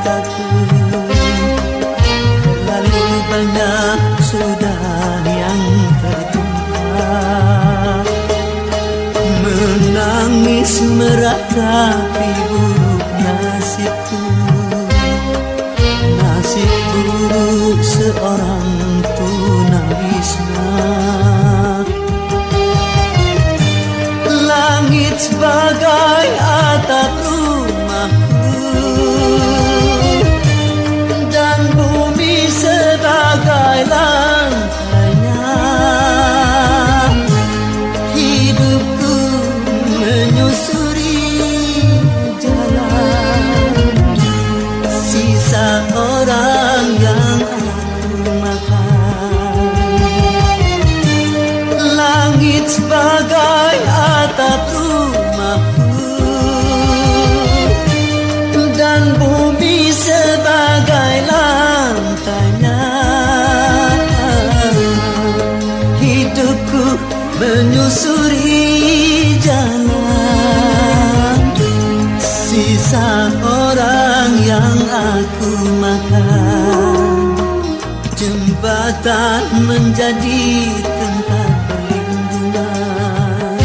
mataku. Terlalu banyak sudah yang tertumpah, menangis meratapi buruk nasibku. Nasib buruk seorang tunawisma. Langit sebagai atap rumahku, dan bumi sebagai lantainya. Hidupku menyusuri jalan sisa orang yang aku makan. Langit sebagai atap rumahku, dan bumi sebagai lantainya. Hidupku menyusuri jalan sisa orang yang aku makan. Jembatan menjadi tempat perlindungan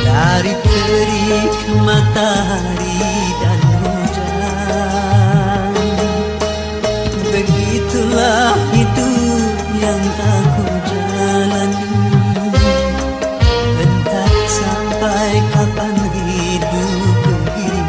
dari terik matahari dan hujan. Begitulah hidup yang aku jalani, entah sampai kapan hidup begini.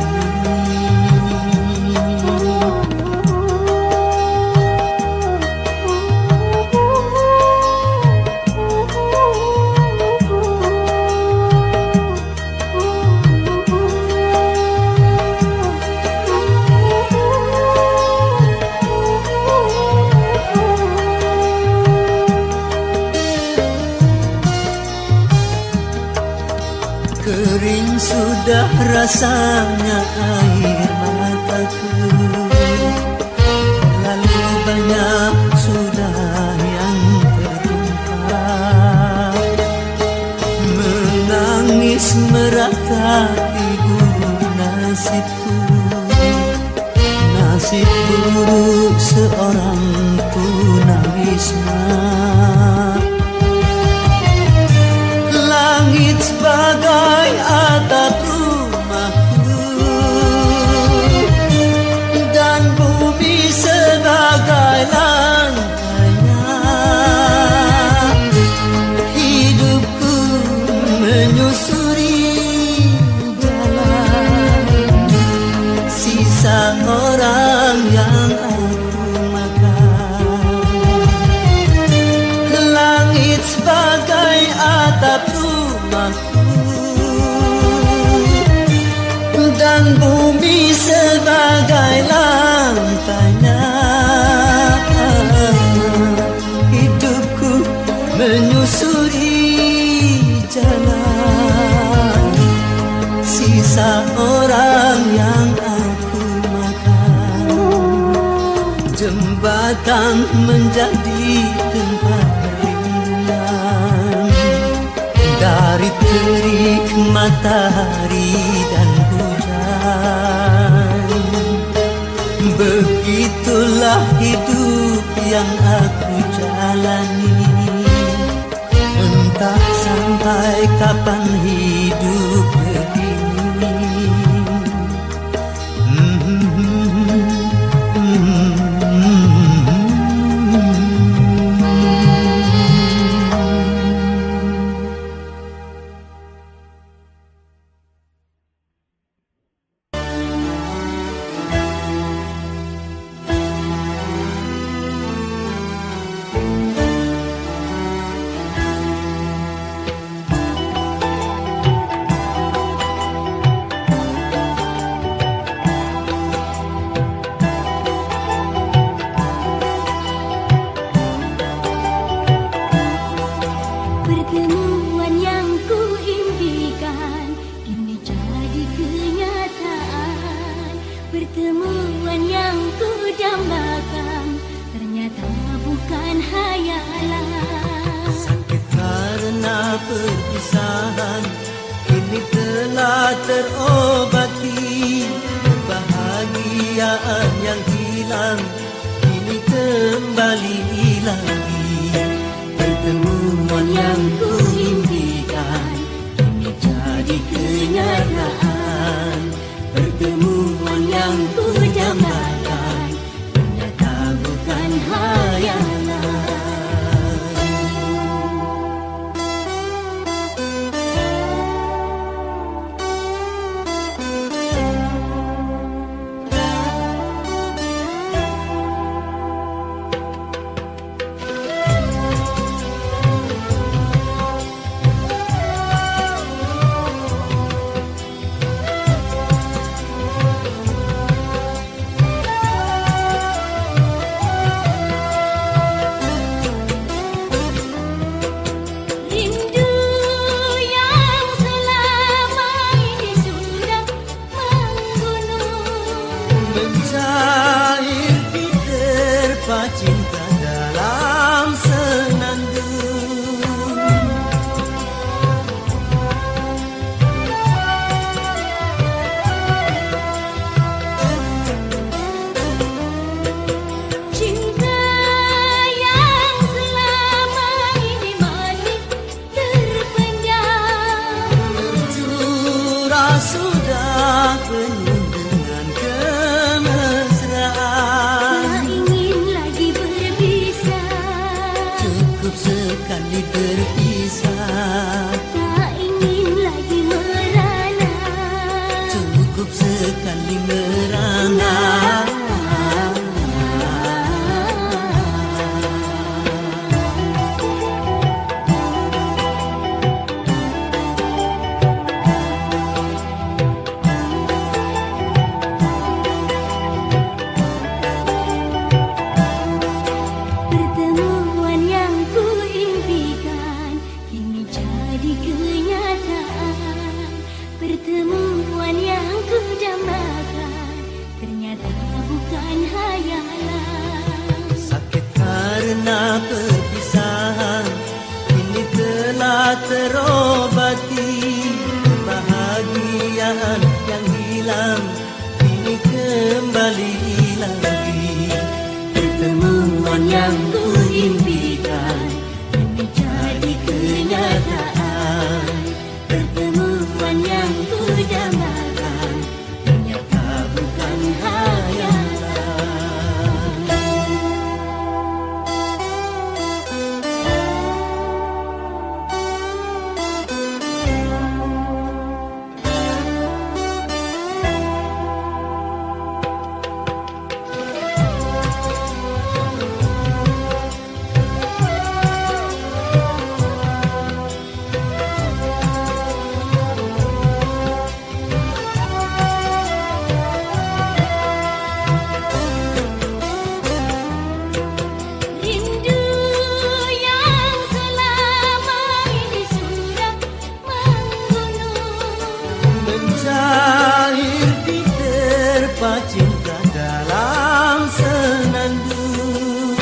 Kering sudah rasanya air mataku. Terlalu banyak sudah yang tertumpah, menangis meratapi buruk nasibku. Nasib buruk seorang tunawisma. Langit sebagai atap rumahku, dan bumi sebagai lantainya. Hidupku menyusuri jalan sisa orang yang aku makan. Langit sebagai atap rumahku, dan bumi sebagai lantainya. Hidupku menyusuri jalan sisa orang yang aku makan. Jembatan menjadi tempat perlindungan dari terik matahari dan hujan. Begitulah hidup yang aku jalani, entah sampai kapan hidup begini. perpisahan kini telah terobati. Bahagia kebahagiaan yang hilang kini kembali lagi. Pertemuan yang kuimpikan kini jadi kenyataan. Pertemuan yang kudambakan ternyata bukan hayalan. Mencair di terpa cinta dalam senandung. Cinta yang selama ini masih terpendam, Tercurah sudah penuh dengan kemesraan. tak ingin lagi berpisah, Cukup sekali berpisah, tak ingin lagi merana. cukup sekali merana. Pertemuan yang kuimpikan kini jadi kenyataan. Pertemuan yang kudambakan ternyata bukan hayalan. Sakit karena perpisahan kini telah terobati. Kebahagiaan yang hilang kini kembali lagi. Pertemuan yang kuimpikan kini jadi kenyataan. Pertemuan yang kudambakan ternyata bukan hayalan. Rindu yang selama ini sudah menggunung, Mencair di terpa cinta dalam senandung.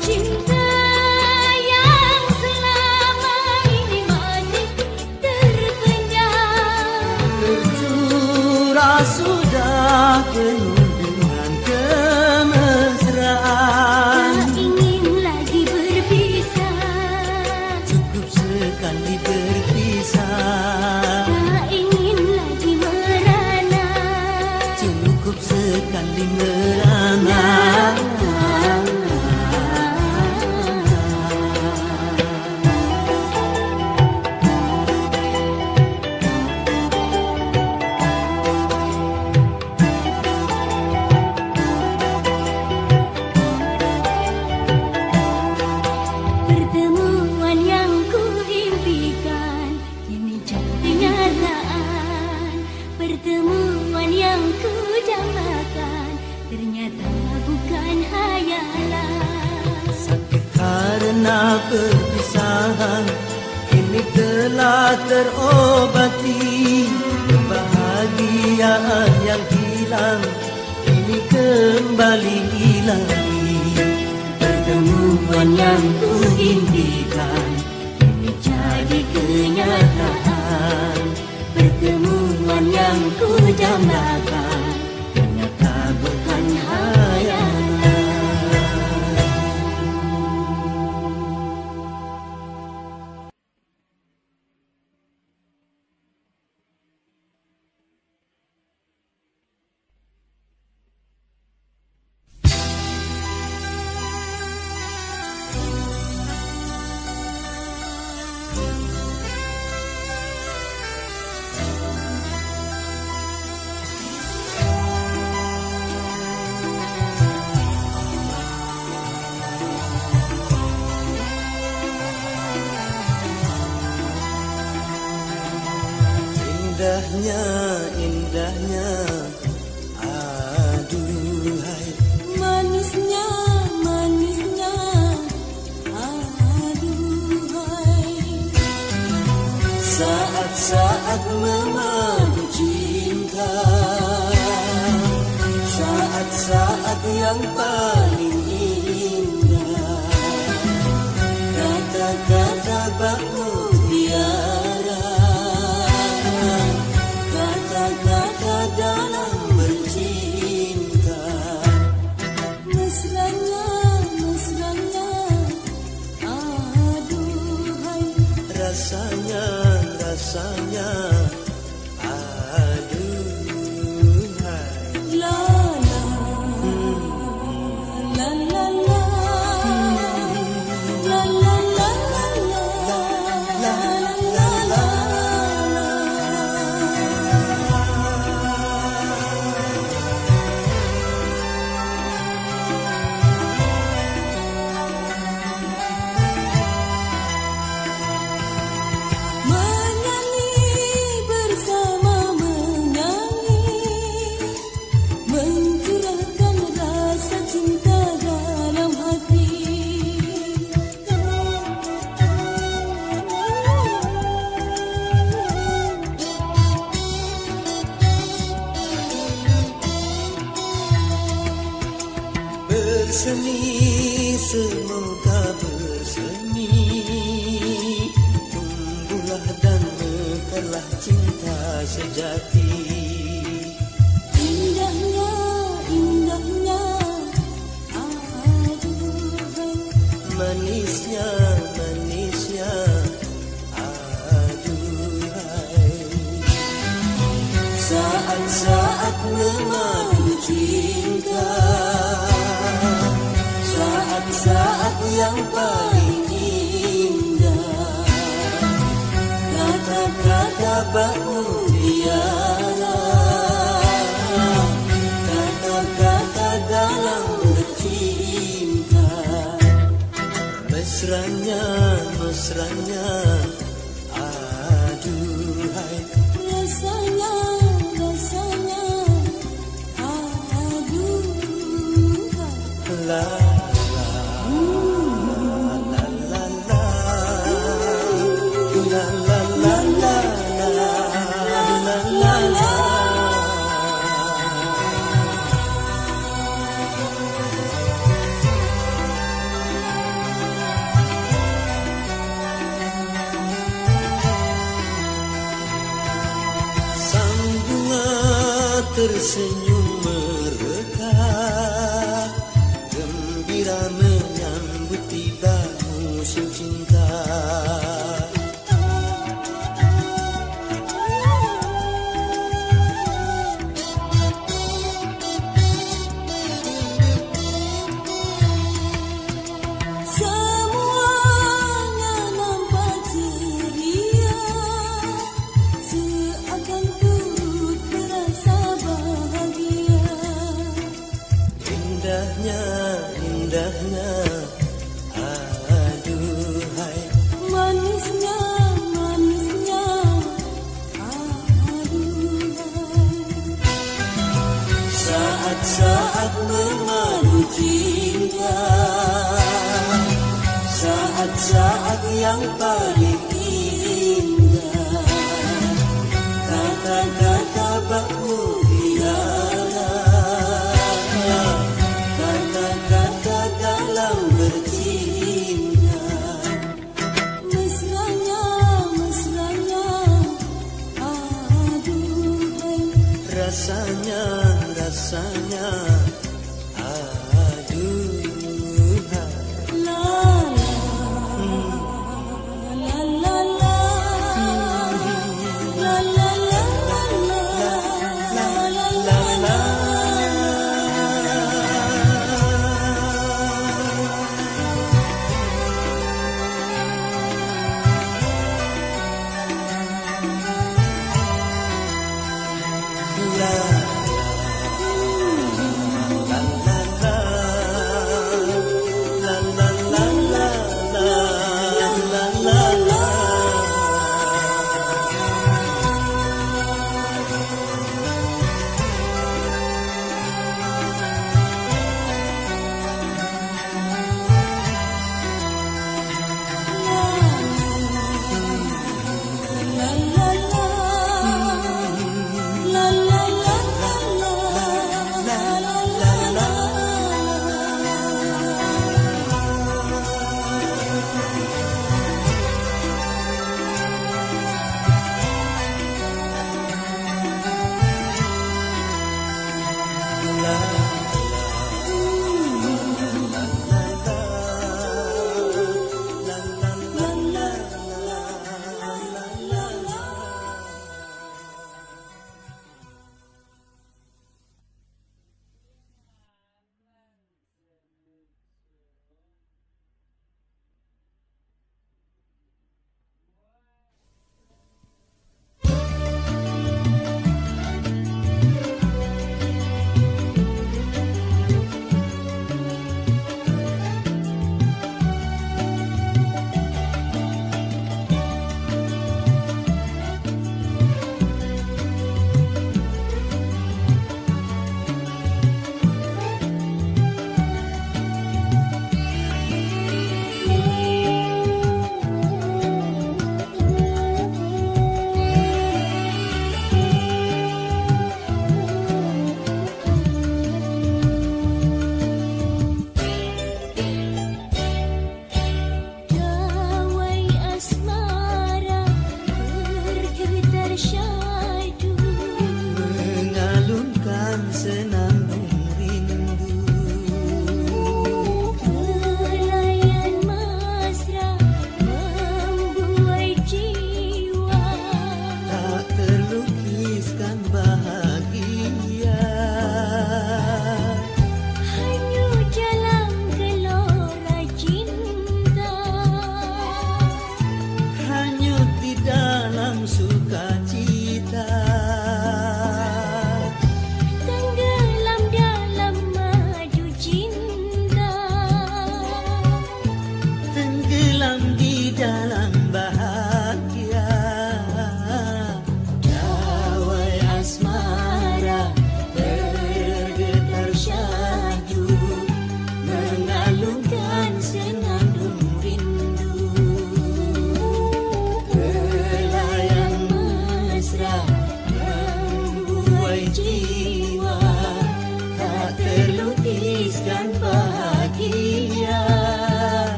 cinta yang selama ini masih terpendam, Tercurah sudah penuh dengan kemesraan. tak ingin lagi berpisah, Cukup sekali berpisah, tak ingin lagi merana. cukup sekali merana. Pertemuan yang kuimpikan kini jadi kenyataan. Pertemuan yang kudambakan ternyata bukan hayalan. Sakit karena perpisahan kini telah terobati. Kebahagiaan yang hilang kini kembali lagi. Pertemuan yang ku impikan kini jadi kenyataan. Pertemuan yang ku dambakan ternyata bukan hayalan. Indahnya, indahnya, aduhai. Manisnya, manisnya, aduhai. Saat-saat memadu cinta, saat-saat yang paling indah. Kata-kata baku tiara, kata-kata dalam bercinta. Mesranya, mesranya, aduhai. Rasanya, rasanya, aduhai. La la, la la la, la la la la, la la la. Menyanyi bersama menyanyi, mencurahkan rasa cinta dalam hati. Berseni, semoga berseni, tumbuhlah dan mekarlah cinta sejati. Indahnya, indahnya, aduhai. Manisnya, manisnya, aduhai. Saat-saat memadu cinta, saat-saat yang paling indah. Kata-kata baku tiara, kata-kata dalam bercinta. Mesranya, mesranya, aduhai. Rasanya, rasanya, aduhai. La la la la la, la la la la la, la la. Sang bunga tersenyum mereka, gembira menyambut tiba musim cinta. Semuanya nampak ceria, seakan turut berasa bahagia. Indahnya, indahnya, aduhai. Manisnya, manisnya, aduhai. Saat-saat memadu cinta, saat-saat yang paling indah. Kata-kata baku tiara, kata-kata dalam bercinta.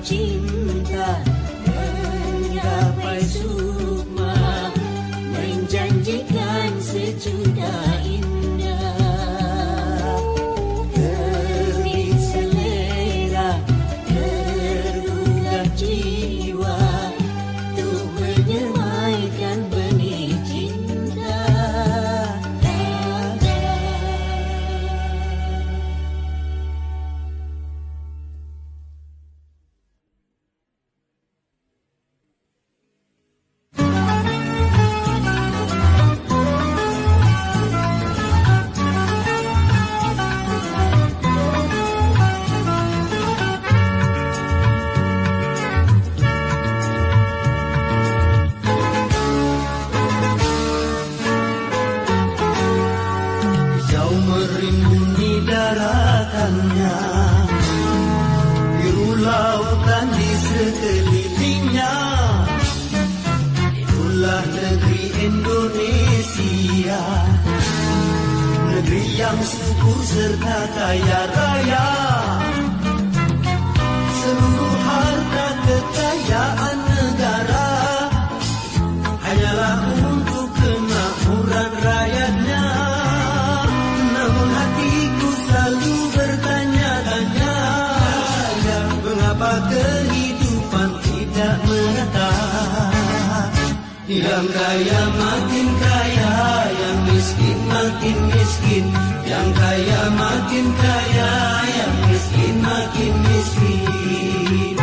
cinta menggapai sukma, menjanjikan sejuta indah. Terbit selera, tergugah jiwa untuk menyemaikan benih cinta. Jauh merimbuni daratannya, biru lautan di sekelilingnya. Itulah negeri Indonesia, negeri yang subur serta kaya raya. Seluruh harta kekayaan negara hanyalah untuk kemakmuran rakyatnya. Namun hatiku selalu bertanya-tanya, mengapa kehidupan tidak merata? Yang kaya makin kaya, yang miskin makin miskin. Yang kaya makin kaya, yang miskin makin miskin.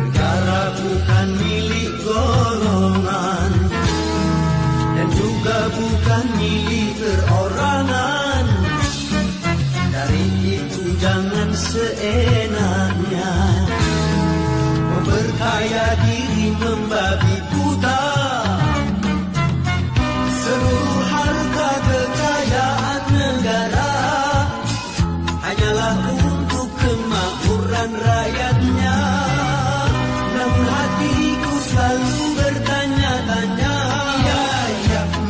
Negara bukan milik golongan, dan juga bukan milik perorangan. Dari itu jangan seenaknya memperkaya diri membabi buta. Seluruh harta kekayaan negara hanyalah untuk kemakmuran rakyatnya. Namun hatiku selalu bertanya-tanya,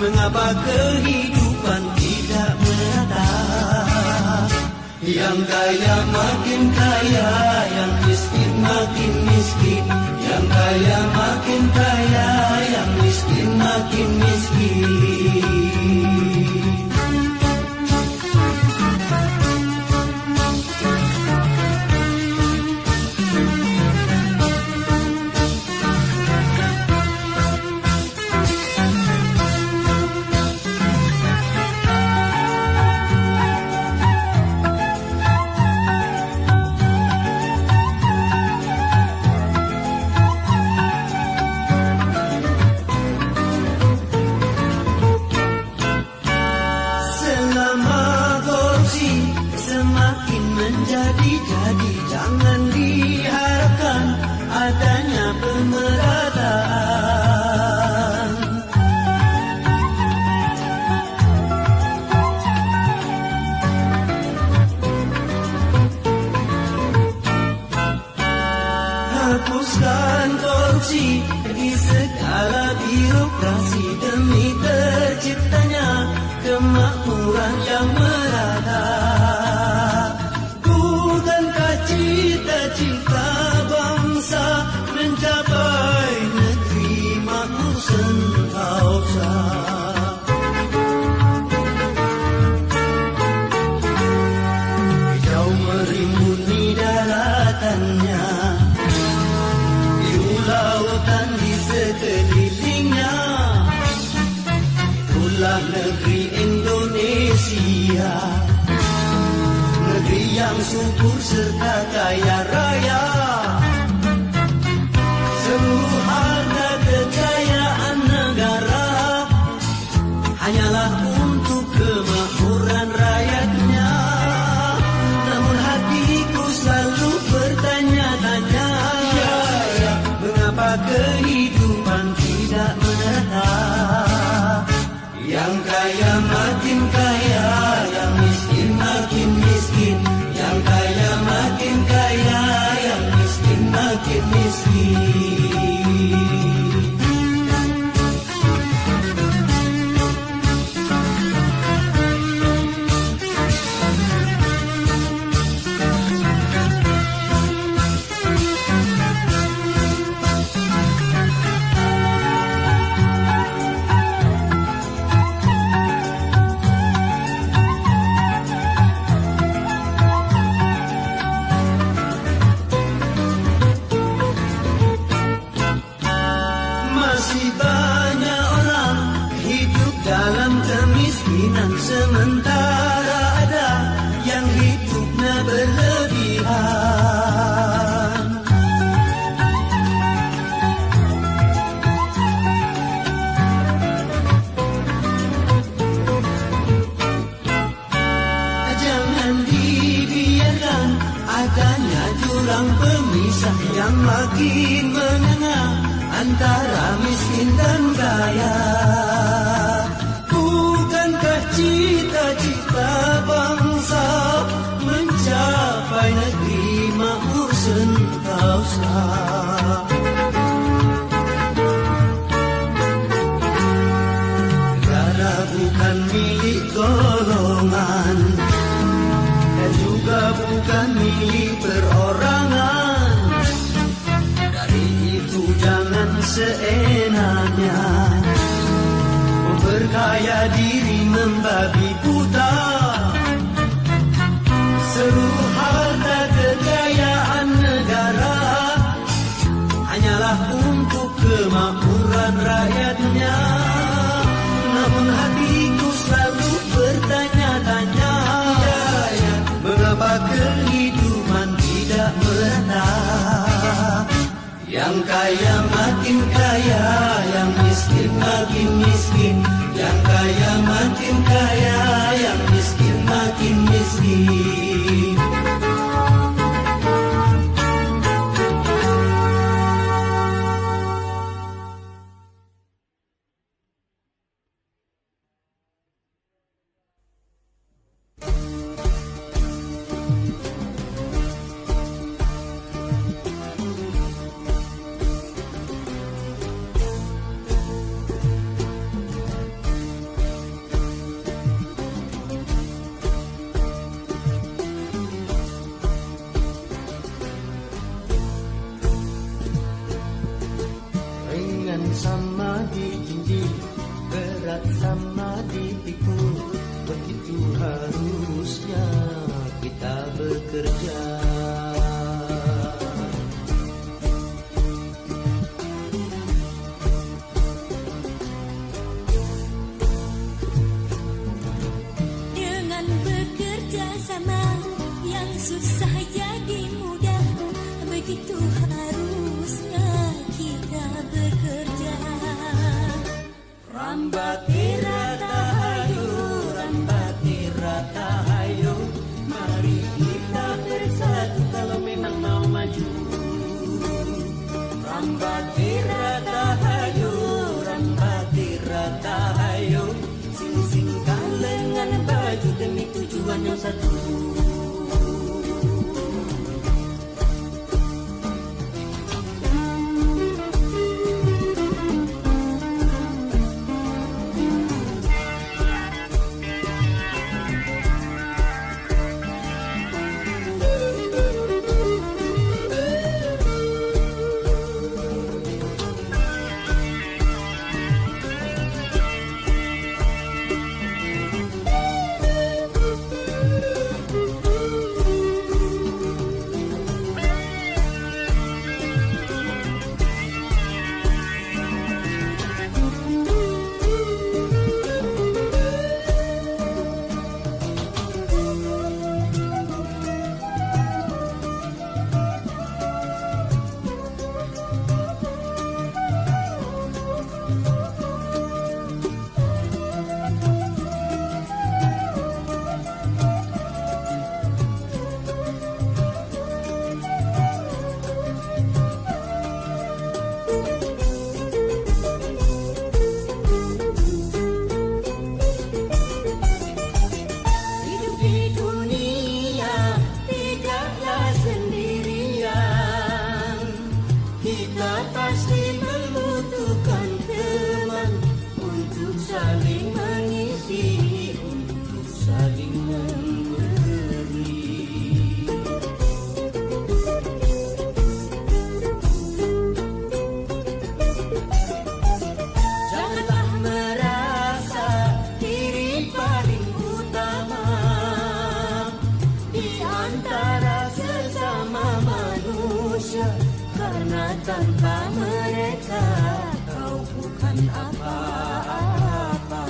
mengapa kehidupan tidak merata? Yang kaya makin kaya, yang miskin makin miskin. Yang kaya makin kaya, yang miskin makin miskin. Menjadi-jadi jangan diharapkan adanya pemerataan. Hapuskan korupsi di segala birokrasi demi terciptanya kemakmuran yang merata. Cita-cita bangsa mencapai negeri makmur sentosa. Jauh merimbuni daratannya, biru lautan di sekelilingnya. Itulah negeri Indonesia, negeri yang subur serta kaya raya. Seluruh harta kekayaan negara hanyalah untuk kemakmuran rakyatnya. Namun hatiku selalu bertanya-tanya, mengapa kehidupan tidak merata? Yang kaya makin kaya, yang miskin makin miskin. Yang kaya makin kaya, yang miskin makin miskin. sementara ada yang hidupnya berlebihan. Jangan dibiarkan adanya jurang pemisah yang makin menganga antara miskin dan kaya. Bukankah cita-cita bangsa mencapai negeri makmur sentosa? Negara bukan milik golongan dan juga bukan milik perorangan. Dari itu jangan seenaknya memperkaya diri membabi buta. Seluruh harta kekayaan negara hanyalah untuk kemakmuran rakyatnya. Namun hatiku selalu bertanya-tanya, mengapa kehidupan tidak merata? Yang kaya makin kaya, yang miskin makin miskin. Yang kaya makin kaya, yang miskin makin miskin. Sama dijinjing, berat sama dipikul. Begitu harusnya kita bekerja. Dengan bekerja sama yang susah jadi mudah. Begitu harusnya kita bekerja. Rambati rata hayu, rambati rata hayu. Mari kita bersatu kalau memang mau maju. Rambati rata hayu, rambati rata hayu. Sing-singkan lengan baju demi tujuan yang satu. Tanpa mereka kau bukan apa-apa.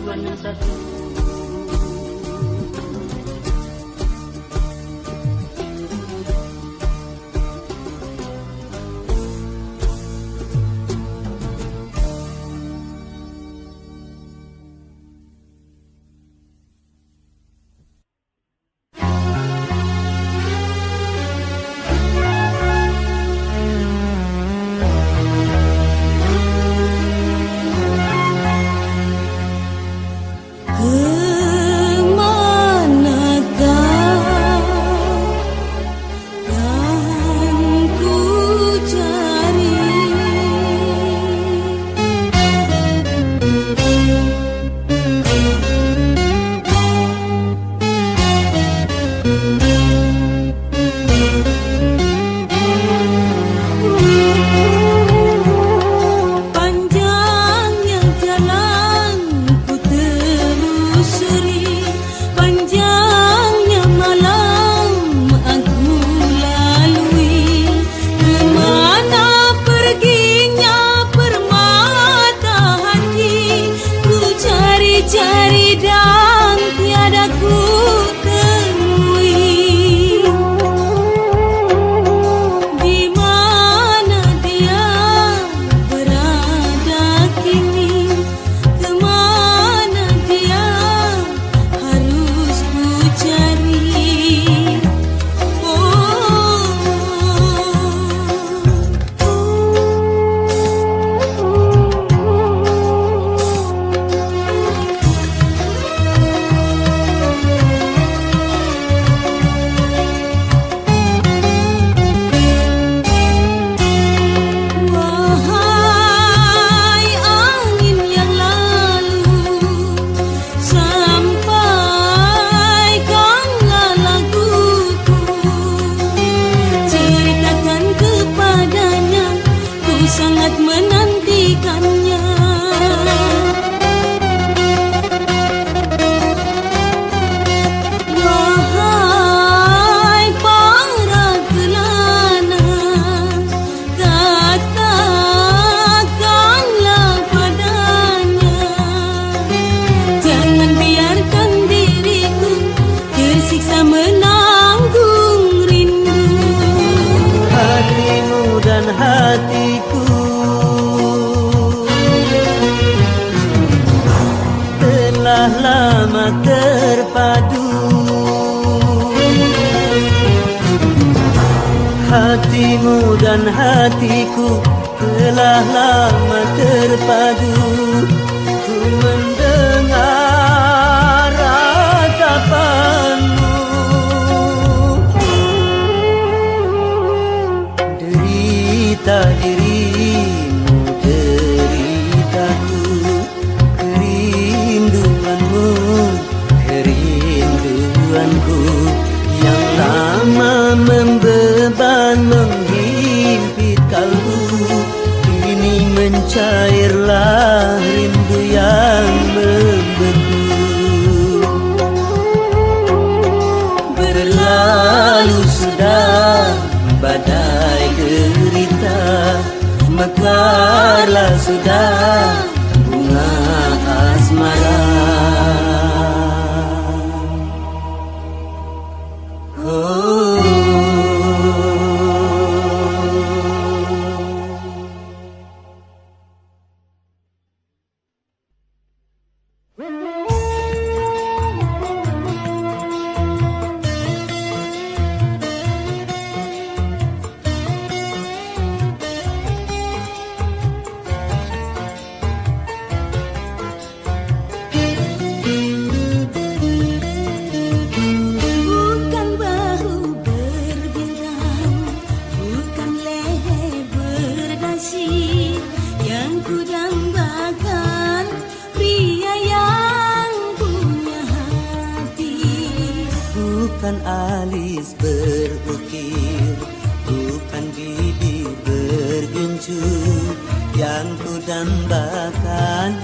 tujuan yang satu. Hatimu dan hatiku telah lama terpadu. Ku mendengar ratapanmu, derita dirimu, deritaku, kerinduanmu, kerinduanku yang lama membeban menghimpit kalbu. Kini mencairlah rindu yang membeku. Berlalu sudah badai derita, mekarlah sudah bunga asmara. Bukan alis berukir, bukan bibir bergenjut, yang ku dambakan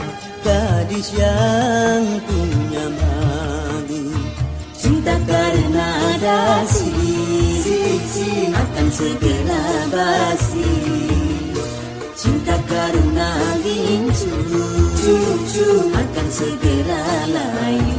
gadis yang punya malu. Cinta karena dasi akan segera basi. Cinta karena gincu akan akan segera layu.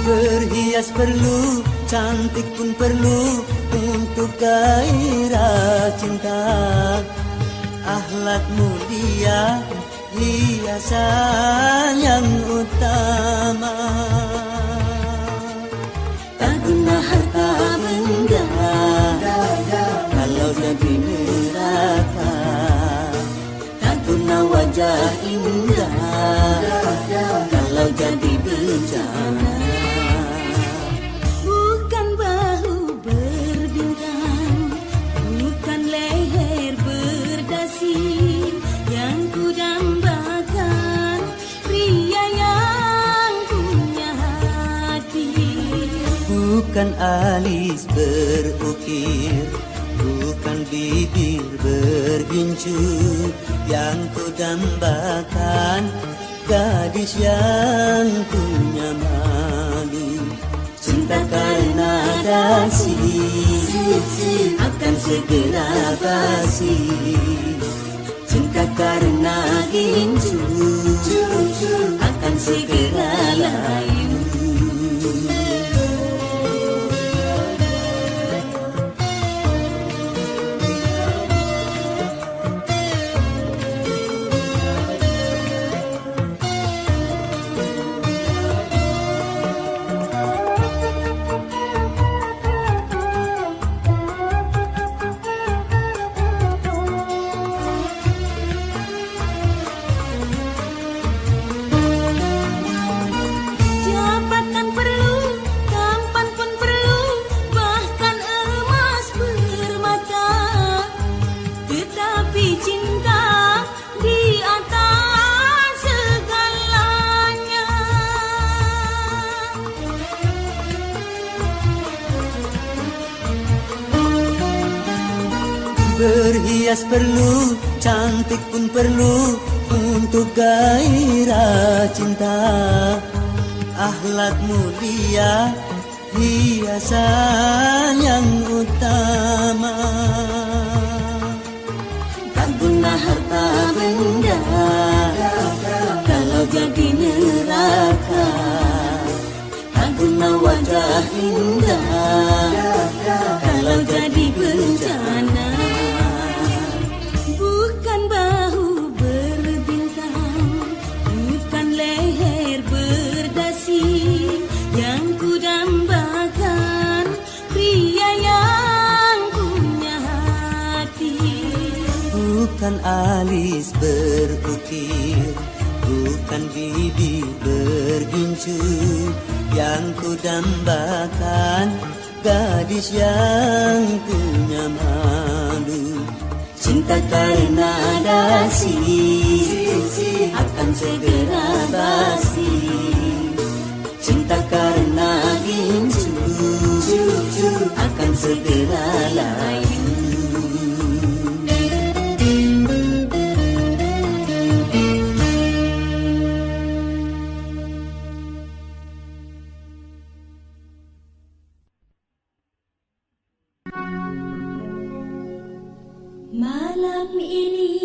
Berhias perlu, cantik pun perlu untuk gairah cinta. Akhlak mulia, hiasan yang utama. Tak guna harta benda kalau jadi neraka. Tak guna wajah indah kalau jadi bencana. Bukan alis berukir, bukan bibir bergincu, yang ku dambakan gadis yang punya malu. Cinta karena dasi akan segera basi. Cinta karena gincu akan segera layu. Berhias perlu, cantik pun perlu untuk gairah cinta. Akhlak mulia, hiasan yang utama. Tak guna harta benda kalau jadi neraka. Tak guna wajah indah kalau jadi bencana. Bukan bahu berbintang, bukan leher berdasi, yang ku dambakan pria yang punya hati. Bukan alis berukir, bukan bibir bergincu, yang ku dambakan gadis yang punya malu. Cinta karena dasi akan segera basi. Cinta karena gincu akan segera layu. Malam ini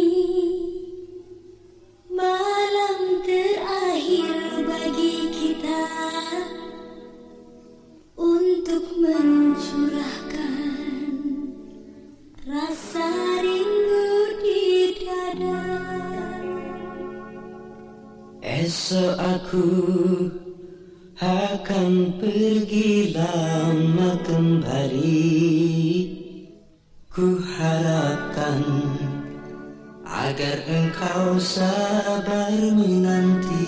malam terakhir bagi kita untuk mencurahkan rasa rindu di dada. Esok aku akan pergi lama kembali. Ku harapkan kau sabar menanti.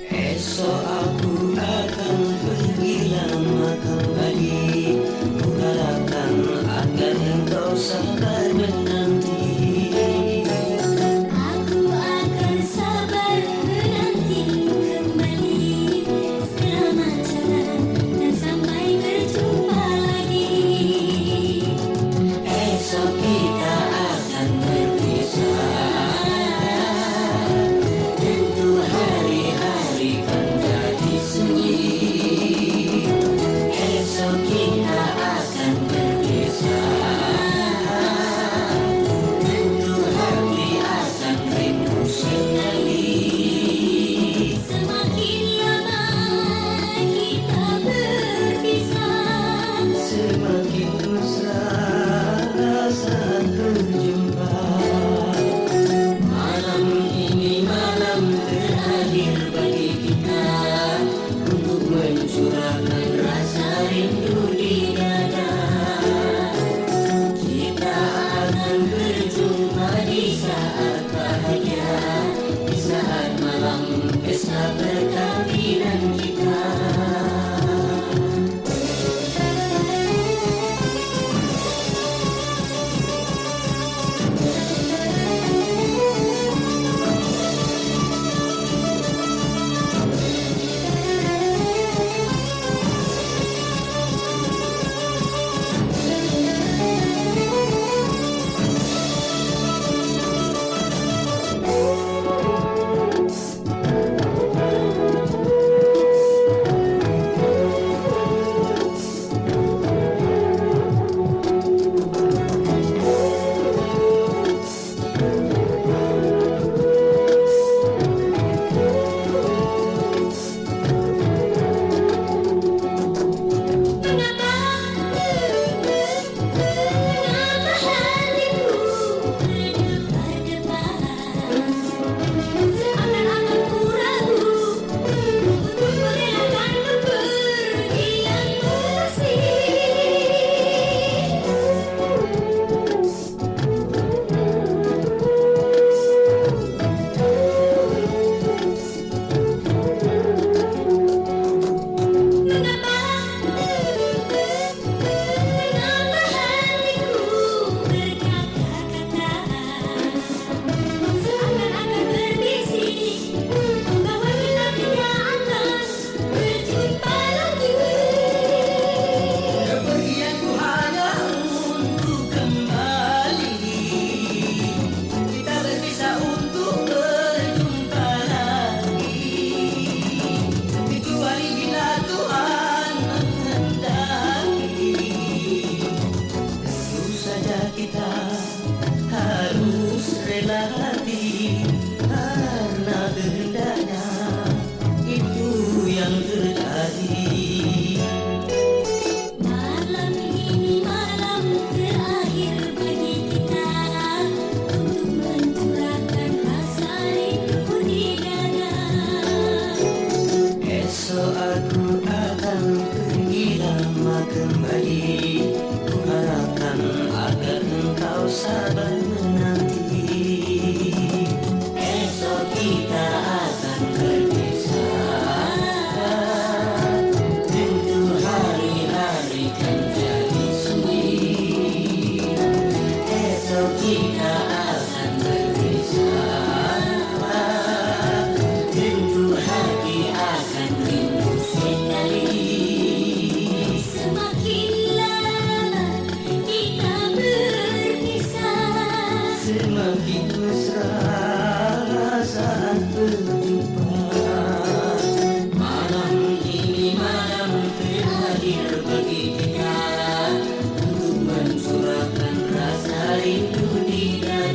Esok aku akan pergi lama kembali. Ku harapkan agar engkau sabar menanti. Aku akan sabar menanti kembali selamat jalan dan sampai berjumpa lagi. Esok kita akan berpisah. Tentu hari-hari kan jadi sunyi. Esok kita akan berpisah. Tentu hati akan rindu sekali. Semakin lama kita berpisah, Semakin mesra saat berjumpa. Malam ini malam terakhir bagi kita untuk mencurahkan rasa rindu di dada. Kita akan berjumpa di saat bahagia, di saat malam pesta perkawinan kita. mengapa hatiku berdebar-debar, seakan-akan ku ragu untuk merelakanmu pergi yang bersih. Mengapa hatiku berkata-kata, seakan-akan berbisik bahwa kita tidak akan berjumpa lagi. Kepergianku hanya untuk kembali. Kita berpisah untuk berjumpa lagi. Kecuali bila Tuhan menghendaki. Tentu saja kita harus rela hati karena kehendaknya itu yang terjadi. Malam ini malam terakhir bagi kita untuk mencurahkan rasa rindu di dada. Esok aku akan pergi lama kembali. Ku harapkan agar engkau sabar menanti. Esok kita akan berpisah. Tentu hari-hari kan jadi sunyi. Esok kita akan berpisah. Tentu hati akan rindu sekali. Semakin lama kita berpisah, Semakin mesra saat berjumpa. Malam ini malam terakhir bagi kita untuk mencurahkan rasa rindu di dada.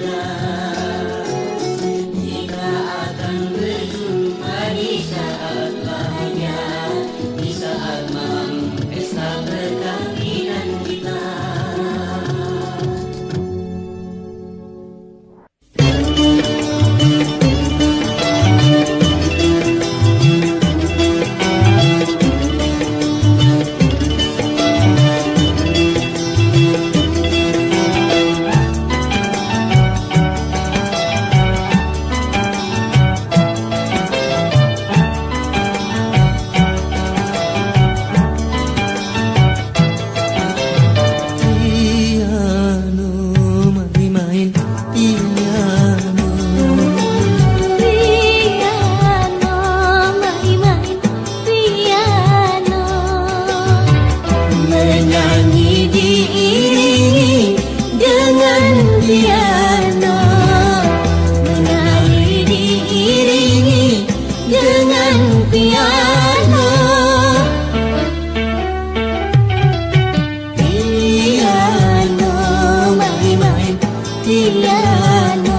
piano,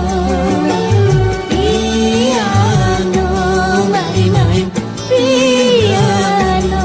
piano, mari main piano.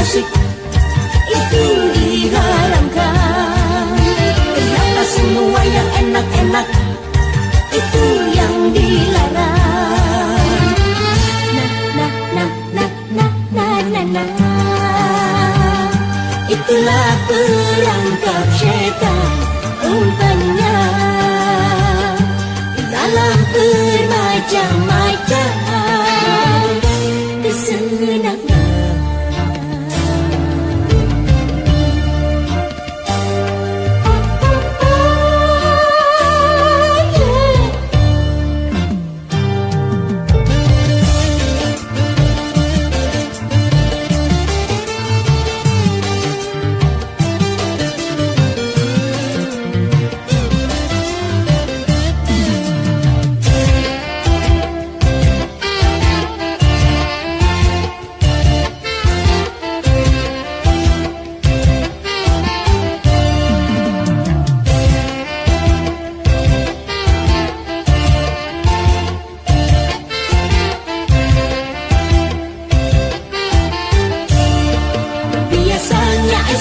asyik itu diharamkan? Kenapa semua yang enak-enak itu yang dilarang? Itulah perangkap syaitan umpannya dalam bermacam-macam kesenangan.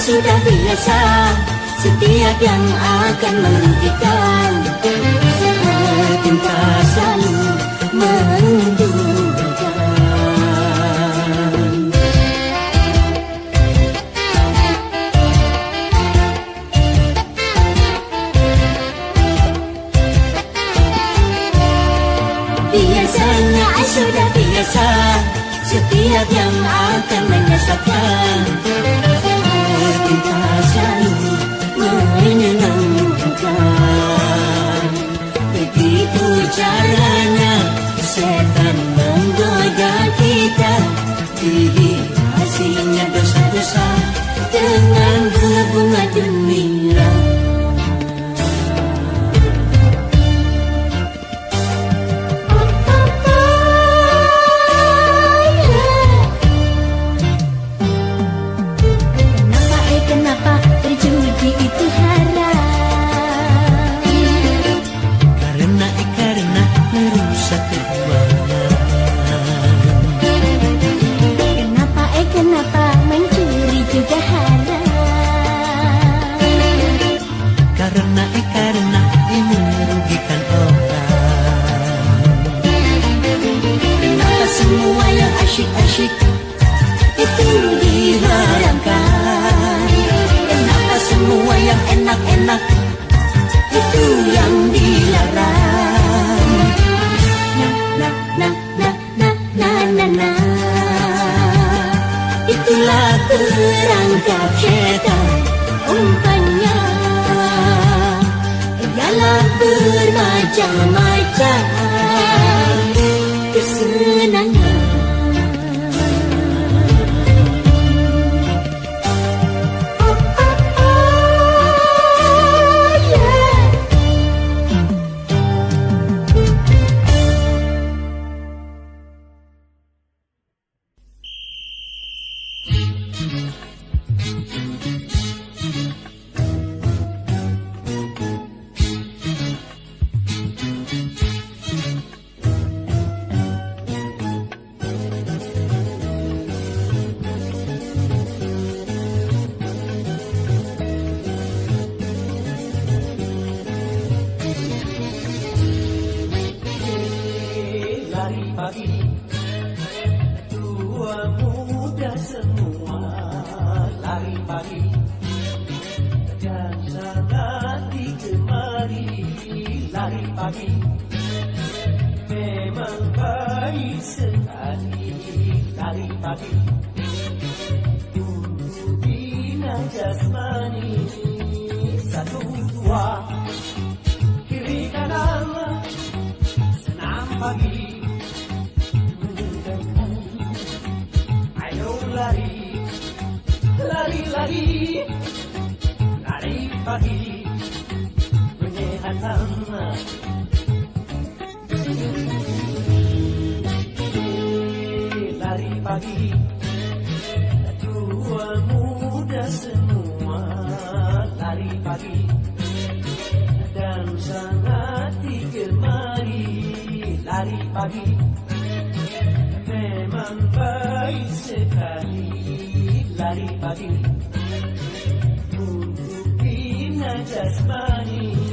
Sudah biasa, setiap yang akan merugikan cinta selalu menguntungkan. Biasanya sudah biasa, setiap yang akan menyesatkan cinta selalu menyenangkan. Begitu caranya setan menggoda kita, dihiasinya dosa-dosa dengan berbunga dunia. Kenapa berjudi itu haram? Karena merusak keuangan. Kenapa mencuri juga haram? Karena merugikan orang. Kenapa semua yang asyik-asyik itu diharamkan? Semua yang enak-enak itu yang dilarang. Itulah perangkap syaitan umpannya dalam bermacam-macam kesenangan. hari pagi untuk bina jasmani.